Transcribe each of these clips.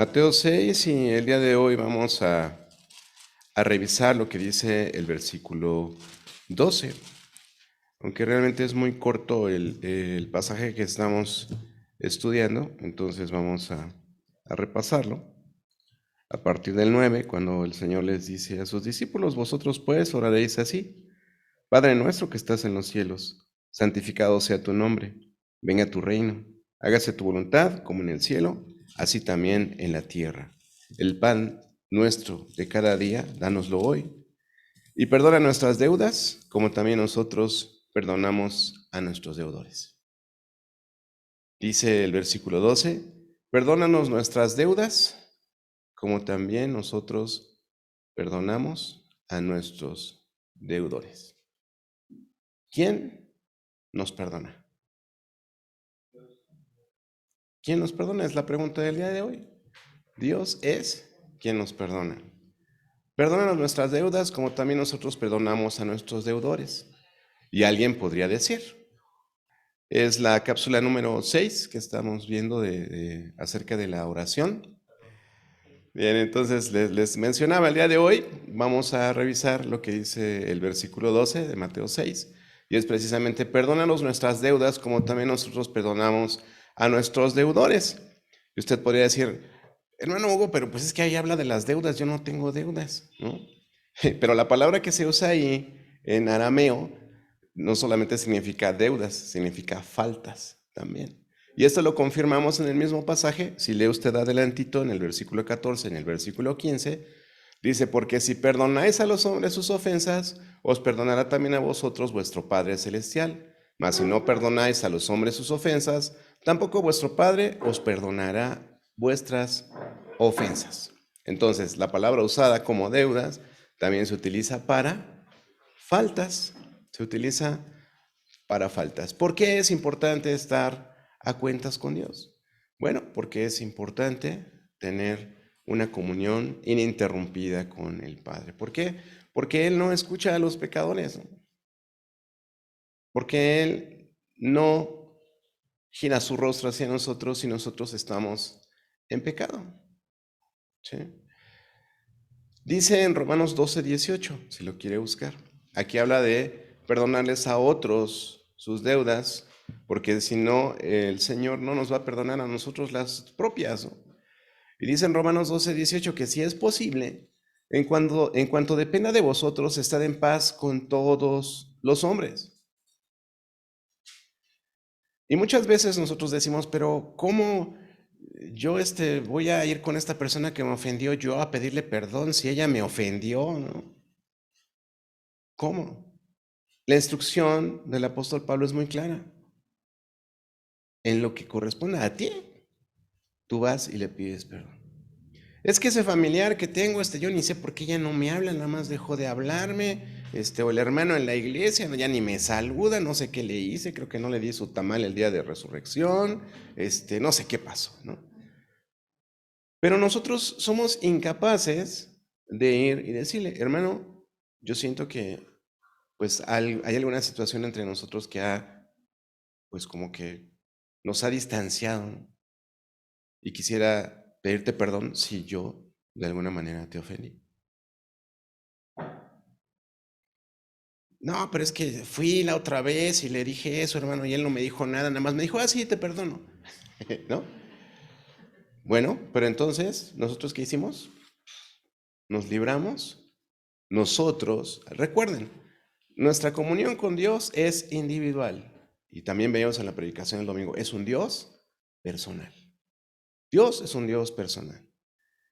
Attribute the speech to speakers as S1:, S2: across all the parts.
S1: Mateo 6 y el día de hoy vamos a revisar lo que dice el versículo 12, aunque realmente es muy corto el pasaje que estamos estudiando, entonces vamos a repasarlo. A partir del 9, cuando el Señor les dice a sus discípulos, vosotros pues oraréis así: Padre nuestro que estás en los cielos, santificado sea tu nombre, venga tu reino, hágase tu voluntad como en el cielo, así también en la tierra. El pan nuestro de cada día, dánoslo hoy, y perdona nuestras deudas, como también nosotros perdonamos a nuestros deudores. Dice el versículo 12, perdónanos nuestras deudas, como también nosotros perdonamos a nuestros deudores. ¿Quién nos perdona? ¿Quién nos perdona? Es la pregunta del día de hoy. Dios es quien nos perdona. Perdónanos nuestras deudas como también nosotros perdonamos a nuestros deudores. Y alguien podría decir, es la cápsula número 6 que estamos viendo acerca de la oración. Bien, entonces les mencionaba el día de hoy, vamos a revisar lo que dice el versículo 12 de Mateo 6, y es precisamente, perdónanos nuestras deudas como también nosotros perdonamos a nuestros deudores. Y usted podría decir, hermano Hugo, pero pues es que ahí habla de las deudas, yo no tengo deudas, ¿no? Pero la palabra que se usa ahí en arameo no solamente significa deudas, significa faltas también. Y esto lo confirmamos en el mismo pasaje. Si lee usted adelantito en el versículo 14, en el versículo 15, dice, porque si perdonáis a los hombres sus ofensas, os perdonará también a vosotros vuestro Padre Celestial. Mas si no perdonáis a los hombres sus ofensas, tampoco vuestro Padre os perdonará vuestras ofensas. Entonces, la palabra usada como deudas también se utiliza para faltas. Se utiliza para faltas. ¿Por qué es importante estar a cuentas con Dios? Bueno, porque es importante tener una comunión ininterrumpida con el Padre. ¿Por qué? Porque Él no escucha a los pecadores, ¿no? Porque Él no gira su rostro hacia nosotros si nosotros estamos en pecado. ¿Sí? Dice en Romanos 12:18, si lo quiere buscar. Aquí habla de perdonarles a otros sus deudas, porque si no, el Señor no nos va a perdonar a nosotros las propias, ¿no? Y dice en Romanos 12:18 que si es posible, en cuanto dependa de vosotros, estad en paz con todos los hombres. Y muchas veces nosotros decimos, pero ¿cómo yo voy a ir con esta persona que me ofendió yo a pedirle perdón si ella me ofendió, ¿no? ¿Cómo? La instrucción del apóstol Pablo es muy clara. En lo que corresponde a ti, tú vas y le pides perdón. Es que ese familiar que tengo, yo ni sé por qué ya no me habla, nada más dejó de hablarme, o el hermano en la iglesia, ya ni me saluda, no sé qué le hice, creo que no le di su tamal el día de resurrección, no sé qué pasó, ¿no? Pero nosotros somos incapaces de ir y decirle, hermano, yo siento que pues hay alguna situación entre nosotros que pues como que nos ha distanciado, ¿no? Y quisiera pedirte perdón si yo de alguna manera te ofendí. No, pero es que fui la otra vez y le dije eso, hermano, y él no me dijo nada, nada más me dijo, sí, te perdono, ¿no? Bueno, pero entonces, ¿nosotros qué hicimos? Nos libramos. Nosotros, recuerden, nuestra comunión con Dios es individual. Y también veíamos en la predicación del domingo, es un Dios personal. Dios es un Dios personal.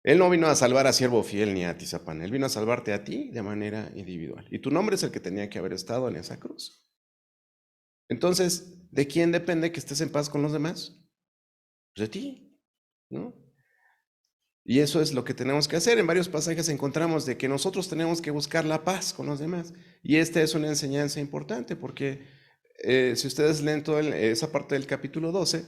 S1: Él no vino a salvar a siervo fiel ni a Tizapán, Él vino a salvarte a ti de manera individual. Y tu nombre es el que tenía que haber estado en esa cruz. Entonces, ¿de quién depende que estés en paz con los demás? Pues de ti, ¿no? Y eso es lo que tenemos que hacer. En varios pasajes encontramos de que nosotros tenemos que buscar la paz con los demás. Y esta es una enseñanza importante porque si ustedes leen toda esa parte del capítulo 12,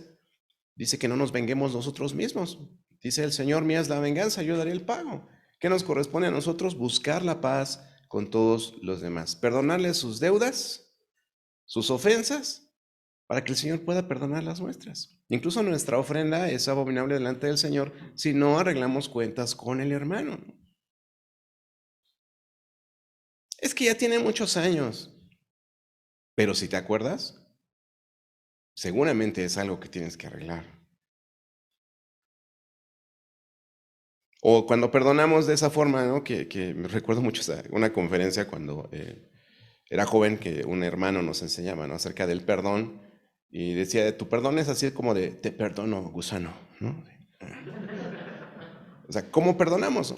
S1: dice que no nos venguemos nosotros mismos. Dice el Señor, mía es la venganza, yo daré el pago. ¿Qué nos corresponde a nosotros? Buscar la paz con todos los demás. Perdonarles sus deudas, sus ofensas, para que el Señor pueda perdonar las nuestras. Incluso nuestra ofrenda es abominable delante del Señor si no arreglamos cuentas con el hermano. Es que ya tiene muchos años, pero si te acuerdas, seguramente es algo que tienes que arreglar. O cuando perdonamos de esa forma, ¿no? Que me recuerdo mucho una conferencia cuando era joven que un hermano nos enseñaba, ¿no? Acerca del perdón y decía, tu perdón es así como de, te perdono, gusano, ¿no? O sea, ¿cómo perdonamos?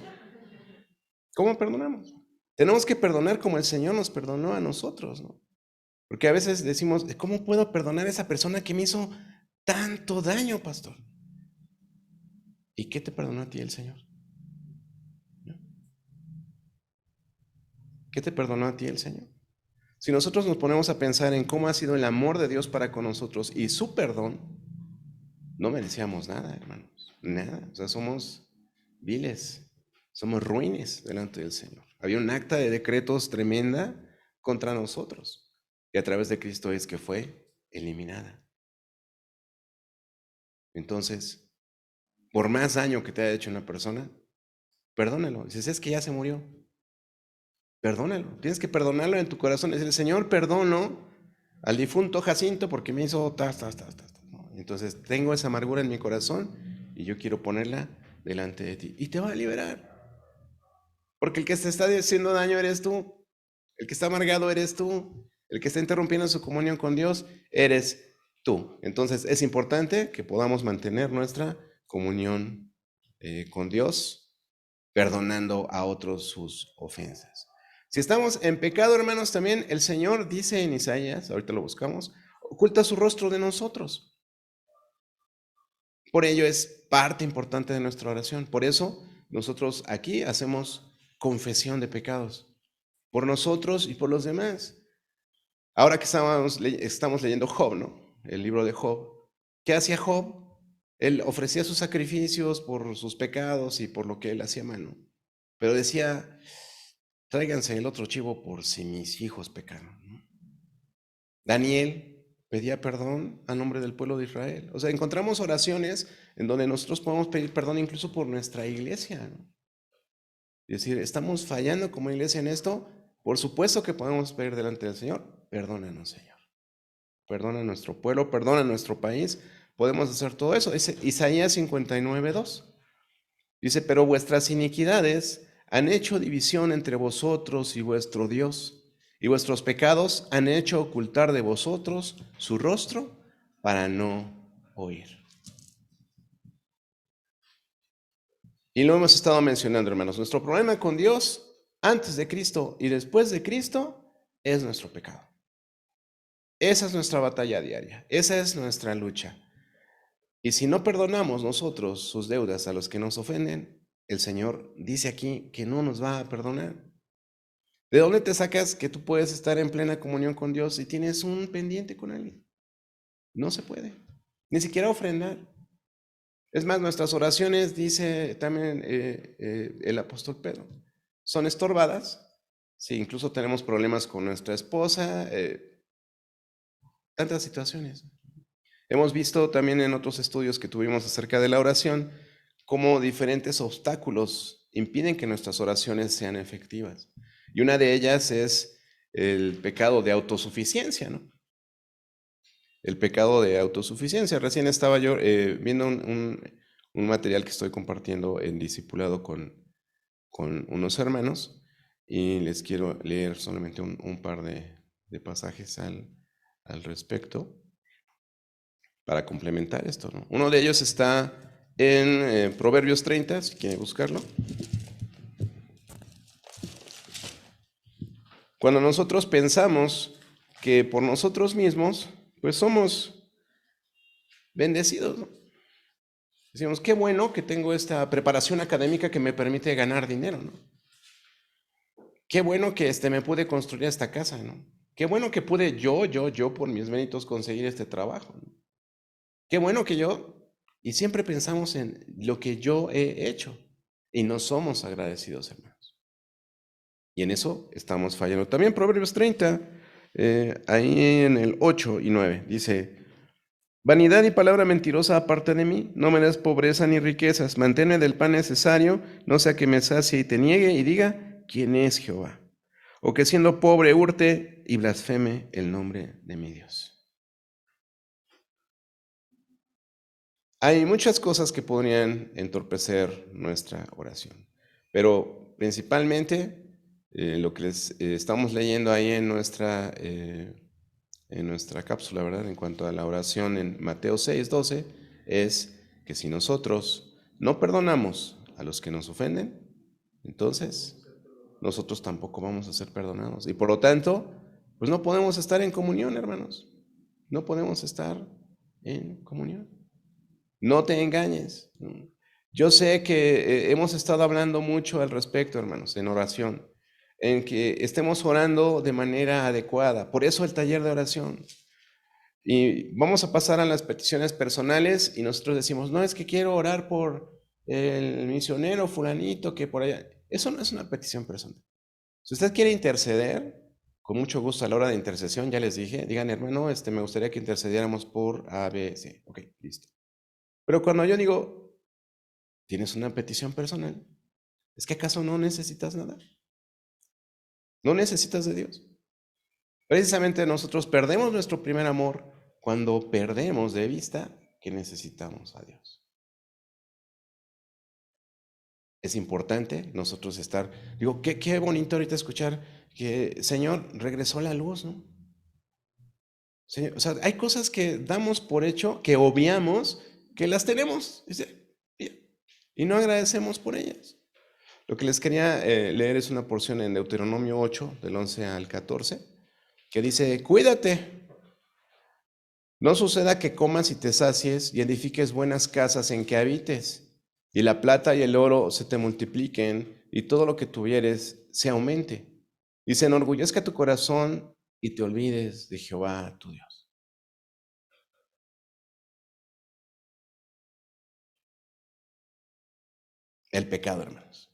S1: ¿Cómo perdonamos? Tenemos que perdonar como el Señor nos perdonó a nosotros, ¿no? Porque a veces decimos, ¿cómo puedo perdonar a esa persona que me hizo tanto daño, pastor? ¿Y qué te perdonó a ti el Señor? ¿No? ¿Qué te perdonó a ti el Señor? Si nosotros nos ponemos a pensar en cómo ha sido el amor de Dios para con nosotros y su perdón, no merecíamos nada, hermanos. Nada. O sea, somos viles, somos ruines delante del Señor. Había un acta de decretos tremenda contra nosotros. Y a través de Cristo es que fue eliminada. Entonces, por más daño que te haya hecho una persona, perdónalo. Dices, es que ya se murió. Perdónalo. Tienes que perdonarlo en tu corazón. Decirle, Señor, perdono al difunto Jacinto porque me hizo ¿no? Entonces, tengo esa amargura en mi corazón y yo quiero ponerla delante de ti. Y te va a liberar. Porque el que te está haciendo daño eres tú. El que está amargado eres tú. El que está interrumpiendo su comunión con Dios eres tú. Entonces, es importante que podamos mantener nuestra comunión con Dios, perdonando a otros sus ofensas. Si estamos en pecado, hermanos, también el Señor dice en Isaías, ahorita lo buscamos, oculta su rostro de nosotros. Por ello es parte importante de nuestra oración. Por eso nosotros aquí hacemos confesión de pecados, por nosotros y por los demás. Ahora que estamos leyendo Job, ¿no? El libro de Job. ¿Qué hacía Job? Él ofrecía sus sacrificios por sus pecados y por lo que él hacía mal, ¿no? Pero decía, tráiganse el otro chivo por si mis hijos pecaron, ¿no? Daniel pedía perdón a nombre del pueblo de Israel. O sea, encontramos oraciones en donde nosotros podemos pedir perdón incluso por nuestra iglesia, ¿no? Es decir, ¿estamos fallando como iglesia en esto? Por supuesto que podemos pedir delante del Señor, perdónanos, Señor. Perdona a nuestro pueblo, perdona a nuestro país. Podemos hacer todo eso. Dice Isaías 59:2. Dice, pero vuestras iniquidades han hecho división entre vosotros y vuestro Dios, y vuestros pecados han hecho ocultar de vosotros su rostro para no oír. Y lo hemos estado mencionando, hermanos. Nuestro problema con Dios, antes de Cristo y después de Cristo, es nuestro pecado. Esa es nuestra batalla diaria. Esa es nuestra lucha. Y si no perdonamos nosotros sus deudas a los que nos ofenden, el Señor dice aquí que no nos va a perdonar. ¿De dónde te sacas que tú puedes estar en plena comunión con Dios si tienes un pendiente con alguien? No se puede. Ni siquiera ofrendar. Es más, nuestras oraciones, dice también el apóstol Pedro, son estorbadas. Si incluso tenemos problemas con nuestra esposa, tantas situaciones. Hemos visto también en otros estudios que tuvimos acerca de la oración cómo diferentes obstáculos impiden que nuestras oraciones sean efectivas. Y una de ellas es el pecado de autosuficiencia, ¿no? El pecado de autosuficiencia. Recién estaba yo viendo un material que estoy compartiendo en discipulado con unos hermanos y les quiero leer solamente un par de pasajes al respecto para complementar esto, ¿no? Uno de ellos está en Proverbios 30, si quieren buscarlo. Cuando nosotros pensamos que por nosotros mismos, pues somos bendecidos, ¿no? Decimos, qué bueno que tengo esta preparación académica que me permite ganar dinero, ¿no? Qué bueno que me pude construir esta casa, ¿no? Qué bueno que pude yo por mis méritos conseguir este trabajo, ¿no? Qué bueno que y siempre pensamos en lo que yo he hecho y no somos agradecidos, hermanos. Y en eso estamos fallando. También Proverbios 30, ahí en el 8 y 9, dice, Vanidad y palabra mentirosa aparte de mí, no me des pobreza ni riquezas, manténme del pan necesario, no sea que me sacie y te niegue y diga, ¿quién es Jehová? O que siendo pobre hurte y blasfeme el nombre de mi Dios. Hay muchas cosas que podrían entorpecer nuestra oración, pero principalmente lo que les estamos leyendo ahí en nuestra cápsula, ¿verdad? En cuanto a la oración en Mateo 6:12, es que si nosotros no perdonamos a los que nos ofenden, entonces nosotros tampoco vamos a ser perdonados. Y por lo tanto, pues no podemos estar en comunión, hermanos. No podemos estar en comunión. No te engañes. Yo sé que hemos estado hablando mucho al respecto, hermanos, en oración, en que estemos orando de manera adecuada. Por eso el taller de oración. Y vamos a pasar a las peticiones personales y nosotros decimos, no, es que quiero orar por el misionero fulanito que por allá. Eso no es una petición personal. Si usted quiere interceder, con mucho gusto a la hora de intercesión, ya les dije, digan, hermano, me gustaría que intercediéramos por A, B, C. Ok, listo. Pero cuando yo digo, tienes una petición personal, ¿es que acaso no necesitas nada? No necesitas de Dios. Precisamente nosotros perdemos nuestro primer amor cuando perdemos de vista que necesitamos a Dios. Es importante nosotros estar, digo, qué bonito ahorita escuchar que, Señor, regresó la luz, ¿no? Sí, o sea, hay cosas que damos por hecho, que obviamos, que las tenemos, y no agradecemos por ellas. Lo que les quería leer es una porción en Deuteronomio 8, del 11 al 14, que dice, cuídate, no suceda que comas y te sacies y edifiques buenas casas en que habites, y la plata y el oro se te multipliquen, y todo lo que tuvieres se aumente, y se enorgullezca tu corazón y te olvides de Jehová tu Dios. El pecado, hermanos.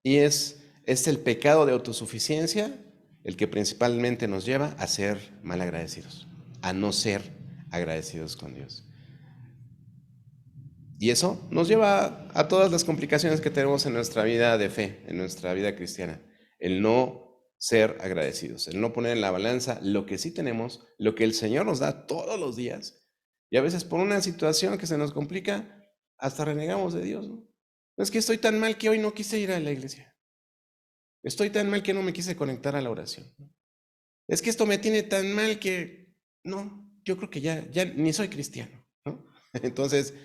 S1: Y es el pecado de autosuficiencia el que principalmente nos lleva a ser malagradecidos, a no ser agradecidos con Dios. Y eso nos lleva a todas las complicaciones que tenemos en nuestra vida de fe, en nuestra vida cristiana. El no ser agradecidos, el no poner en la balanza lo que sí tenemos, lo que el Señor nos da todos los días. Y a veces por una situación que se nos complica, hasta renegamos de Dios, ¿no? Es que estoy tan mal que hoy no quise ir a la iglesia. Estoy tan mal que no me quise conectar a la oración. Es que esto me tiene tan mal que no, yo creo que ya ni soy cristiano, ¿no? Entonces,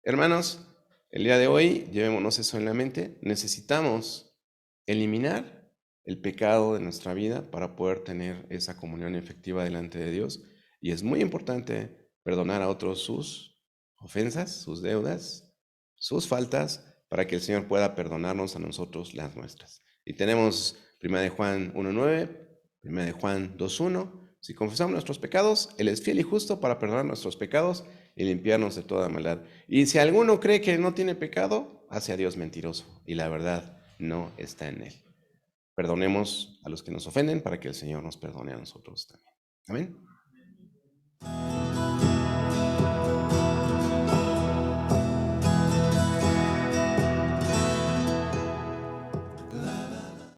S1: hermanos, el día de hoy, llevémonos eso en la mente, necesitamos eliminar el pecado de nuestra vida para poder tener esa comunión efectiva delante de Dios. Y es muy importante perdonar a otros sus ofensas, sus deudas, sus faltas, para que el Señor pueda perdonarnos a nosotros las nuestras. Y tenemos 1 de Juan 1:9, 1 de Juan 2:1. Si confesamos nuestros pecados, Él es fiel y justo para perdonar nuestros pecados y limpiarnos de toda maldad. Y si alguno cree que no tiene pecado, hace a Dios mentiroso y la verdad no está en Él. Perdonemos a los que nos ofenden para que el Señor nos perdone a nosotros también. Amén.